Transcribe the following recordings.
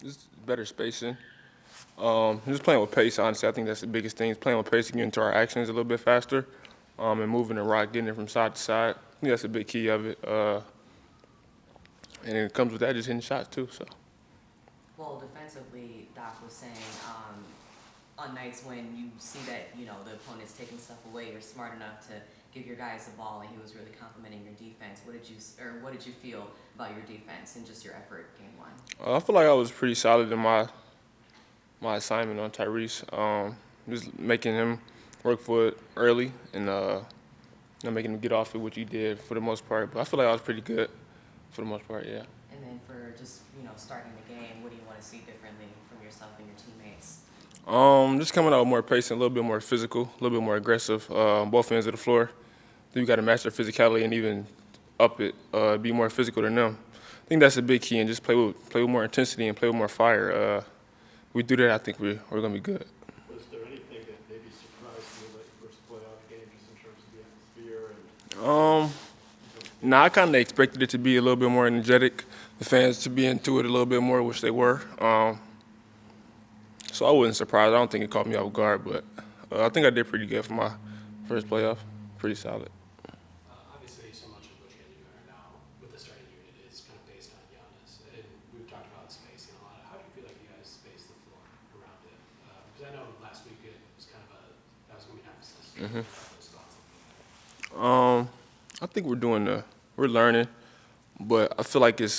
Just better spacing. Just playing with pace, honestly. I think that's the biggest thing. Is playing with pace to get into our actions a little bit faster, and moving the rock, getting it from side to side. I think that's a big key of it. And it comes with that, just hitting shots too. So. Well, defensively, Doc was saying on nights when you see that the opponent's taking stuff away, you're smart enough to give your guys the ball, and he was really complimenting your defense. What did you feel about your defense and just your effort game one? I feel like I was pretty solid in my assignment on Tyrese. Just making him work for it early and making him get off it, which he did for the most part. But I feel like I was pretty good for the most part, yeah. And then for just starting the game, what do you want to see differently from yourself and your teammates? Just coming out with more pace and a little bit more physical, a little bit more aggressive on both ends of the floor. Then you got to match their physicality and even up it, be more physical than them. I think that's a big key, and just play with more intensity and play with more fire. We do that, I think we're going to be good. Was there anything that maybe surprised you about your first playoff game, just in terms of the atmosphere? Nah, I kind of expected it to be a little bit more energetic, the fans to be into it a little bit more, which they were. So I wasn't surprised. I don't think it caught me off guard, but I think I did pretty good for my first playoff. Pretty solid. Obviously, so much of what you're doing right now with the starting unit is kind of based on Giannis. And we've talked about spacing a lot. How do you feel like you guys space the floor around it? Because I know last week it was kind of that was going to be an emphasis. I think we're learning, but I feel like it's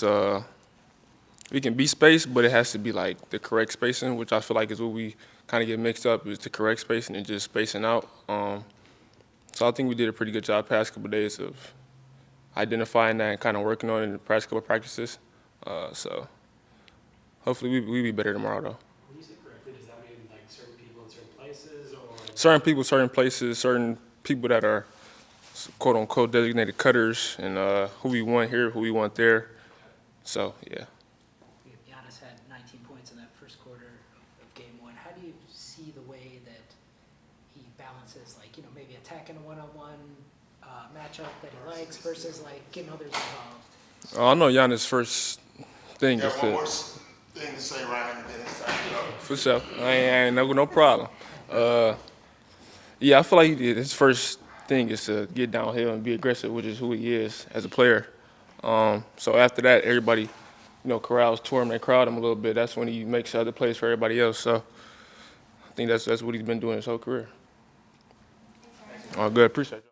we can be spaced, but it has to be like the correct spacing, which I feel like is what we kind of get mixed up is the correct spacing and just spacing out. So I think we did a pretty good job past couple of days of identifying that and kind of working on it in the past couple of practices. So hopefully we be better tomorrow though. When you say correctly, does that mean like certain people in certain places, or Certain people, certain places, certain people that are quote unquote designated cutters, and who we want here, who we want there. So yeah. Giannis had 19 points in that first quarter of game one. How do you see the way that he balances, like, maybe attacking a one-on-one matchup that he likes versus, like, getting others involved? I know Giannis' first thing is one more thing to say, Ryan, and then it's time to go. for sure. I ain't no problem. Yeah, I feel like his first thing is to get downhill and be aggressive, which is who he is as a player. So after that, everybody, corrals to him, they crowd him a little bit. That's when he makes other plays for everybody else. So I think that's what he's been doing his whole career. All good. Appreciate it.